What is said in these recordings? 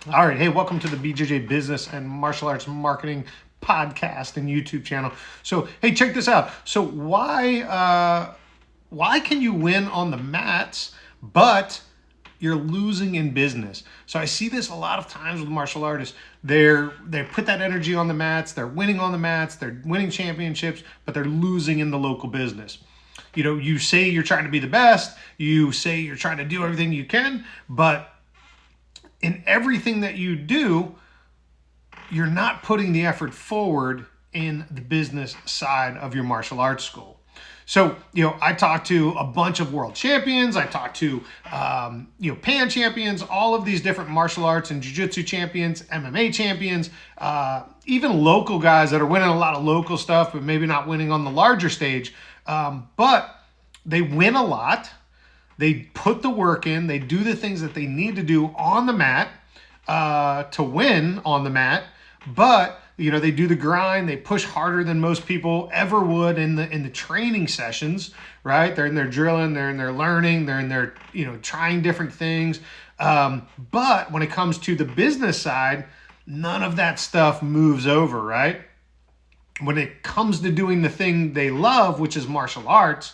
All right. Hey, welcome to the BJJ Business and Martial Arts Marketing podcast and YouTube channel. So, hey, check this out. So, why can you win on the mats, but you're losing in business? So I see this a lot of times with martial artists. They put that energy on the mats, they're winning on the mats, they're winning championships, but they're losing in the local business. You know, you say you're trying to be the best, you say you're trying to do everything you can, but in everything that you do, you're not putting the effort forward in the business side of your martial arts school. So, I talked to a bunch of world champions. I talked to, pan champions, all of these different martial arts and jiu-jitsu champions, MMA champions, even local guys that are winning a lot of local stuff, but maybe not winning on the larger stage. But they win a lot. They put the work in. They do the things that they need to do on the mat to win on the mat. But they do the grind. They push harder than most people ever would in the training sessions. Right? They're in there drilling. They're in there learning. They're in there trying different things. But when it comes to the business side, none of that stuff moves over. Right? When it comes to doing the thing they love, which is martial arts.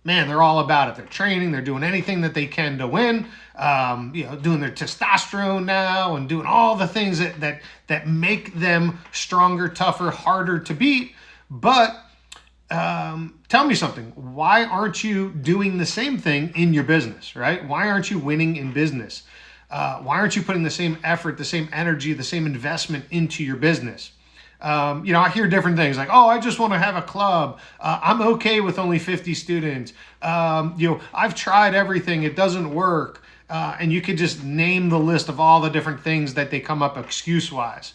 Man, they're all about it. They're training. They're doing anything that they can to win. Doing their testosterone now and doing all the things that make them stronger, tougher, harder to beat. But tell me something. Why aren't you doing the same thing in your business, right? Why aren't you winning in business? Why aren't you putting the same effort, the same energy, the same investment into your business? I hear different things like, oh, I just want to have a club. I'm okay with only 50 students. I've tried everything. It doesn't work. And you could just name the list of all the different things that they come up excuse-wise.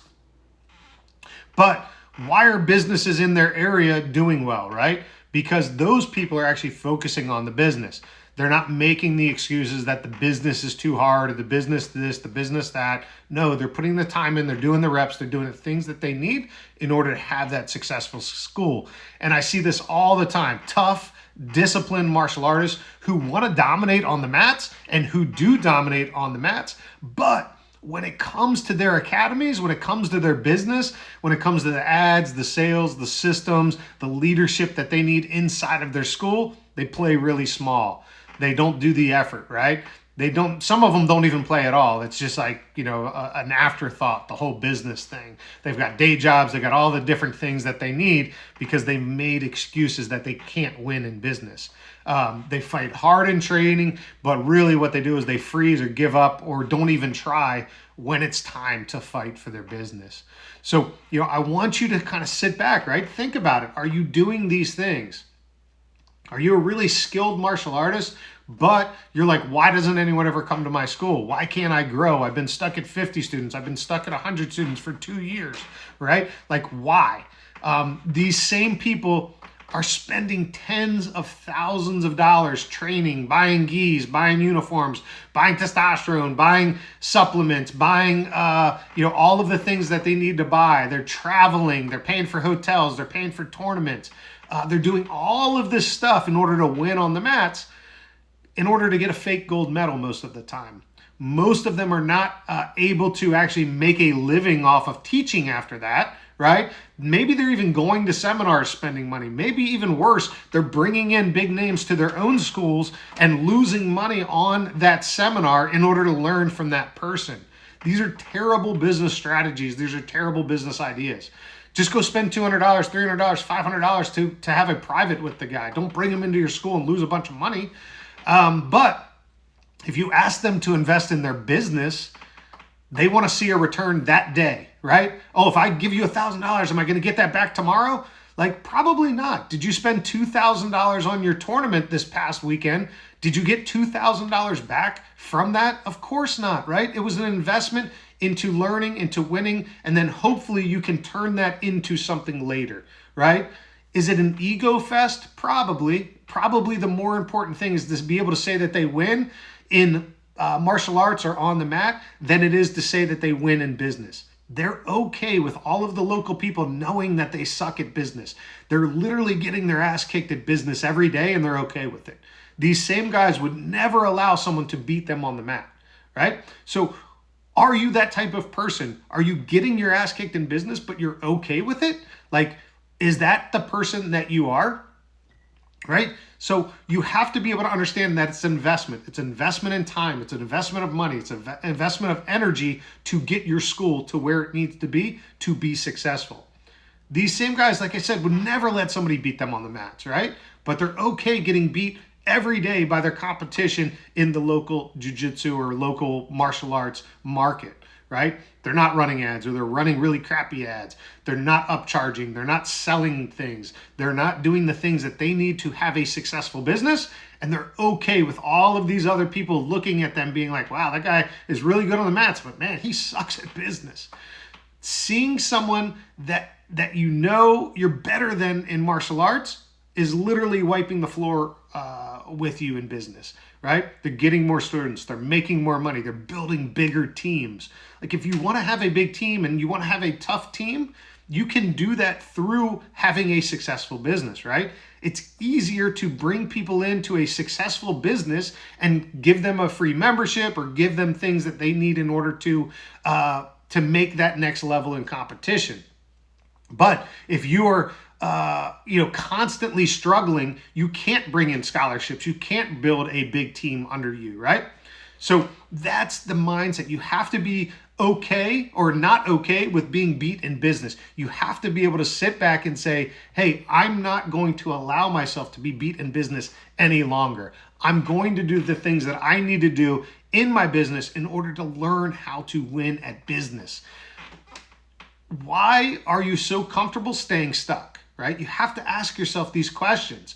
But why are businesses in their area doing well, right? Because those people are actually focusing on the business. They're not making the excuses that the business is too hard or the business this, the business that. No, they're putting the time in, they're doing the reps, they're doing the things that they need in order to have that successful school. And I see this all the time. Tough, disciplined martial artists who want to dominate on the mats and who do dominate on the mats, but when it comes to their academies, when it comes to their business, when it comes to the ads, the sales, the systems, the leadership that they need inside of their school, they play really small. They don't do the effort, right? Some of them don't even play at all. It's just like, an afterthought, the whole business thing. They've got day jobs. They got all the different things that they need because they made excuses that they can't win in business. They fight hard in training, but really what they do is they freeze or give up or don't even try when it's time to fight for their business. So, I want you to kind of sit back, right? Think about it. Are you doing these things? Are you a really skilled martial artist, but you're like, why doesn't anyone ever come to my school? Why can't I grow? I've been stuck at 50 students. I've been stuck at 100 students for 2 years, right? Like, why? These same people are spending tens of thousands of dollars training, buying gis, buying uniforms, buying testosterone, buying supplements, buying, all of the things that they need to buy. They're traveling, they're paying for hotels, they're paying for tournaments. They're doing all of this stuff in order to win on the mats, in order to get a fake gold medal most of the time. Most of them are not able to actually make a living off of teaching after that, right? Maybe they're even going to seminars spending money. Maybe even worse, they're bringing in big names to their own schools and losing money on that seminar in order to learn from that person. These are terrible business strategies. These are terrible business ideas. Just go spend $200, $300, $500 to have a private with the guy. Don't bring him into your school and lose a bunch of money. But if you ask them to invest in their business, they want to see a return that day, right? Oh, if I give you $1,000, am I going to get that back tomorrow? Like, probably not. Did you spend $2,000 on your tournament this past weekend? Did you get $2,000 back from that? Of course not, right? It was an investment into learning, into winning, and then hopefully you can turn that into something later, right? Is it an ego fest? Probably. Probably the more important thing is to be able to say that they win in martial arts or on the mat than it is to say that they win in business. They're okay with all of the local people knowing that they suck at business. They're literally getting their ass kicked at business every day and they're okay with it. These same guys would never allow someone to beat them on the mat, right? So Are you that type of person? Are you getting your ass kicked in business, but you're okay with it? Like, is that the person that you are? Right? So you have to be able to understand that it's an investment. It's an investment in time. It's an investment of money. It's an investment of energy to get your school to where it needs to be successful. These same guys, like I said, would never let somebody beat them on the mats, right? But they're okay getting beat every day by their competition in the local jiu-jitsu or local martial arts market, right? They're not running ads, or they're running really crappy ads. They're not upcharging. They're not selling things. They're not doing the things that they need to have a successful business. And they're okay with all of these other people looking at them being like, wow, that guy is really good on the mats, but man, he sucks at business. Seeing someone that you know you're better than in martial arts is literally wiping the floor with you in business, right? They're getting more students. They're making more money. They're building bigger teams. Like, if you want to have a big team and you want to have a tough team, you can do that through having a successful business, right? It's easier to bring people into a successful business and give them a free membership or give them things that they need in order to make that next level in competition. But if you're constantly struggling, you can't bring in scholarships. You can't build a big team under you, right? So that's the mindset. You have to be okay or not okay with being beat in business. You have to be able to sit back and say, hey, I'm not going to allow myself to be beat in business any longer. I'm going to do the things that I need to do in my business in order to learn how to win at business. Why are you so comfortable staying stuck, right? You have to ask yourself these questions.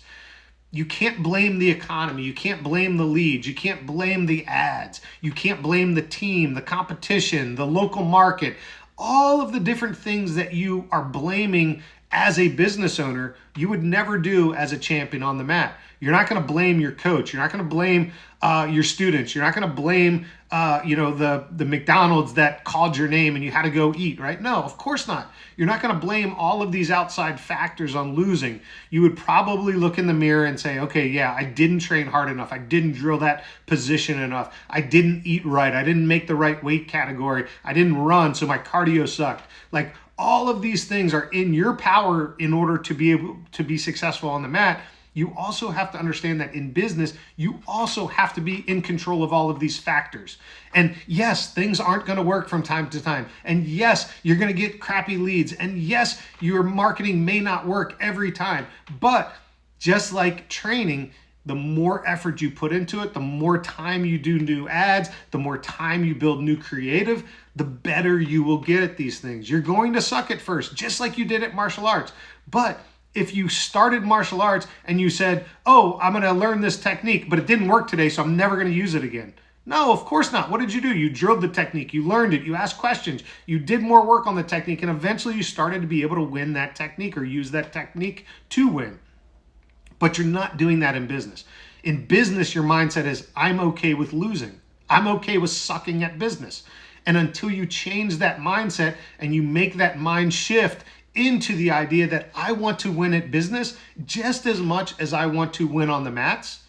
You can't blame the economy. You can't blame the leads. You can't blame the ads. You can't blame the team, the competition, the local market. All of the different things that you are blaming as a business owner, you would never do as a champion on the mat. You're not going to blame your coach. You're not going to blame your students. You're not going to blame the McDonald's that called your name and you had to go eat, right? No, of course not. You're not going to blame all of these outside factors on losing. You would probably look in the mirror and say, okay, yeah, I didn't train hard enough. I didn't drill that position enough. I didn't eat right. I didn't make the right weight category. I didn't run, so my cardio sucked. Like, all of these things are in your power in order to be able to be successful on the mat. You also have to understand that in business, you also have to be in control of all of these factors. And yes, things aren't going to work from time to time. And yes, you're going to get crappy leads. And yes, your marketing may not work every time. But just like training, the more effort you put into it, the more time you do new ads, the more time you build new creative, the better you will get at these things. You're going to suck at first, just like you did at martial arts. But if you started martial arts and you said, oh, I'm going to learn this technique, but it didn't work today, so I'm never going to use it again. No, of course not. What did you do? You drilled the technique, you learned it, you asked questions, you did more work on the technique, and eventually you started to be able to win that technique or use that technique to win. But you're not doing that in business. In business, your mindset is, I'm okay with losing. I'm okay with sucking at business. And until you change that mindset and you make that mind shift into the idea that I want to win at business just as much as I want to win on the mats,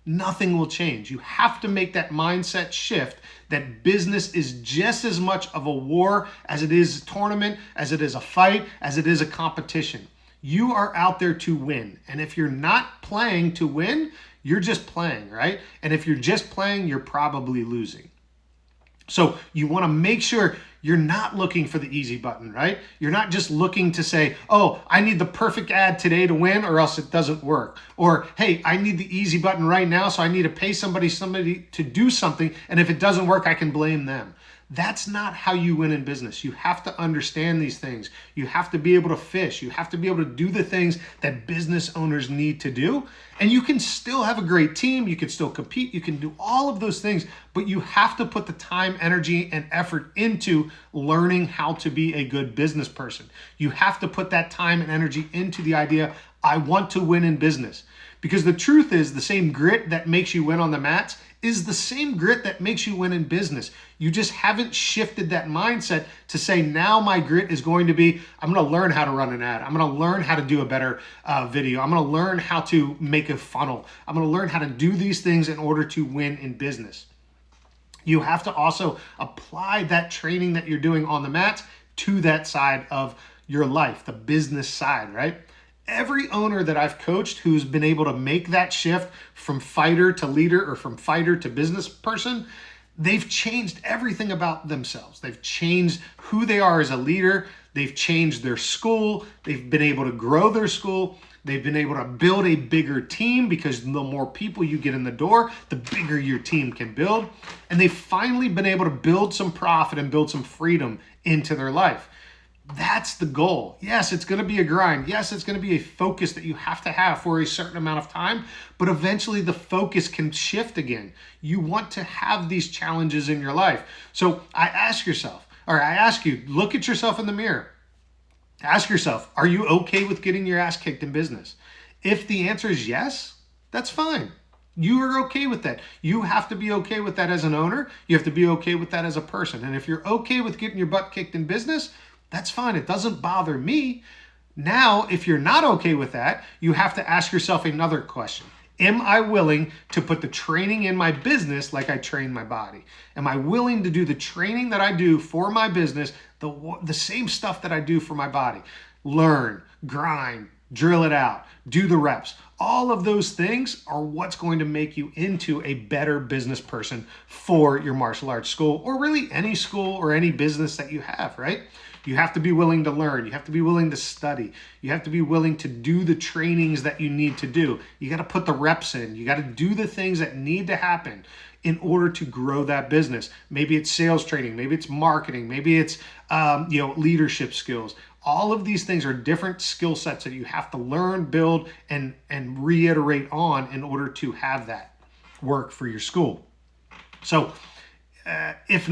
nothing will change. You have to make that mindset shift that business is just as much of a war as it is a tournament, as it is a fight, as it is a competition. You are out there to win. And if you're not playing to win, you're just playing, right? And if you're just playing, you're probably losing. So you want to make sure you're not looking for the easy button, right? You're not just looking to say, oh, I need the perfect ad today to win or else it doesn't work. Or, hey, I need the easy button right now, so I need to pay somebody to do something, and if it doesn't work, I can blame them. That's not how you win in business. You have to understand these things. You have to be able to fish. You have to be able to do the things that business owners need to do. And you can still have a great team. You can still compete. You can do all of those things, but you have to put the time, energy, and effort into learning how to be a good business person. You have to put that time and energy into the idea, I want to win in business. Because the truth is, the same grit that makes you win on the mats is the same grit that makes you win in business. You just haven't shifted that mindset to say, now my grit is going to be, I'm going to learn how to run an ad. I'm going to learn how to do a better video. I'm going to learn how to make a funnel. I'm going to learn how to do these things in order to win in business. You have to also apply that training that you're doing on the mats to that side of your life, the business side, right? Every owner that I've coached who's been able to make that shift from fighter to leader or from fighter to business person, they've changed everything about themselves. They've changed who they are as a leader. They've changed their school. They've been able to grow their school. They've been able to build a bigger team because the more people you get in the door, the bigger your team can build. And they've finally been able to build some profit and build some freedom into their life. That's the goal. Yes, it's going to be a grind. Yes, it's going to be a focus that you have to have for a certain amount of time, but eventually the focus can shift again. You want to have these challenges in your life. So I ask you, look at yourself in the mirror. Ask yourself, are you okay with getting your ass kicked in business? If the answer is yes, that's fine. You are okay with that. You have to be okay with that as an owner. You have to be okay with that as a person. And if you're okay with getting your butt kicked in business, that's fine. It doesn't bother me. Now, if you're not okay with that, you have to ask yourself another question. Am I willing to put the training in my business like I train my body? Am I willing to do the training that I do for my business, the same stuff that I do for my body? Learn, grind, drill it out, do the reps. All of those things are what's going to make you into a better business person for your martial arts school, or really any school or any business that you have, right? You have to be willing to learn. You have to be willing to study. You have to be willing to do the trainings that you need to do. You got to put the reps in. You got to do the things that need to happen in order to grow that business. Maybe it's sales training. Maybe it's marketing. Maybe it's leadership skills. All of these things are different skill sets that you have to learn, build, and reiterate on in order to have that work for your school. So if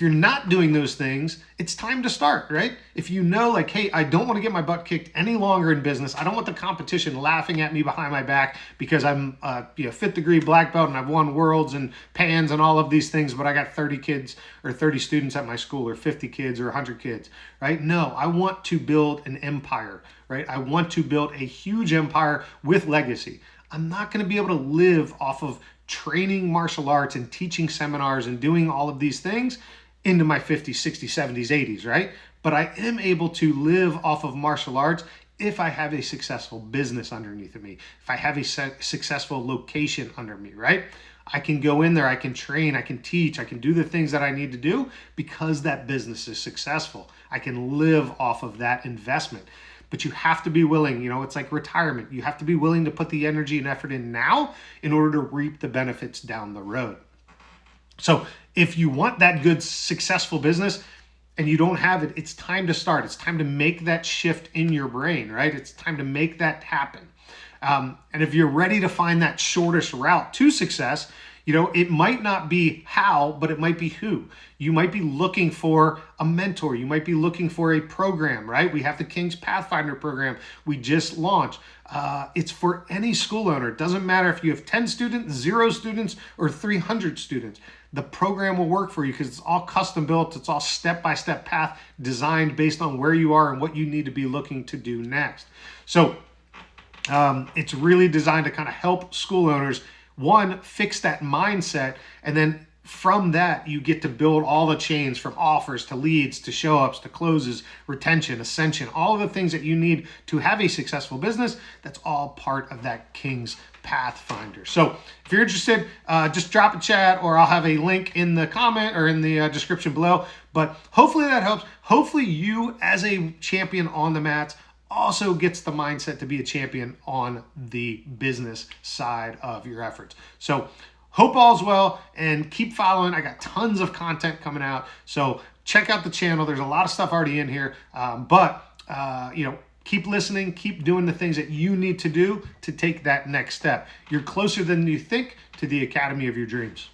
you're not doing those things, it's time to start, right? If you know, like, hey, I don't want to get my butt kicked any longer in business. I don't want the competition laughing at me behind my back because I'm fifth degree black belt and I've won worlds and pans and all of these things, but I got 30 kids or 30 students at my school or 50 kids or 100 kids, right? No, I want to build an empire, right? I want to build a huge empire with legacy. I'm not going to be able to live off of training martial arts and teaching seminars and doing all of these things into my 50s, 60s, 70s, 80s, right? But I am able to live off of martial arts if I have a successful business underneath of me, if I have a successful location under me, right? I can go in there, I can train, I can teach, I can do the things that I need to do because that business is successful. I can live off of that investment. But you have to be willing, it's like retirement. You have to be willing to put the energy and effort in now in order to reap the benefits down the road. So if you want that good, successful business and you don't have it, it's time to start. It's time to make that shift in your brain, right? It's time to make that happen. And if you're ready to find that shortest route to success, it might not be how, but it might be who. You might be looking for a mentor. You might be looking for a program, right? We have the King's Pathfinder program we just launched. It's for any school owner. It doesn't matter if you have 10 students, 0 students, or 300 students. The program will work for you because it's all custom built. It's all step-by-step path designed based on where you are and what you need to be looking to do next. So it's really designed to kind of help school owners, one, fix that mindset, and then from that, you get to build all the chains from offers to leads to show-ups to closes, retention, ascension, all of the things that you need to have a successful business. That's all part of that King's Pathfinder. So if you're interested, just drop a chat or I'll have a link in the comment or in the description below. But hopefully that helps. Hopefully you, as a champion on the mats, also gets the mindset to be a champion on the business side of your efforts. So hope all's well and keep following. I got tons of content coming out. So check out the channel. There's a lot of stuff already in here. Keep listening, keep doing the things that you need to do to take that next step. You're closer than you think to the academy of your dreams.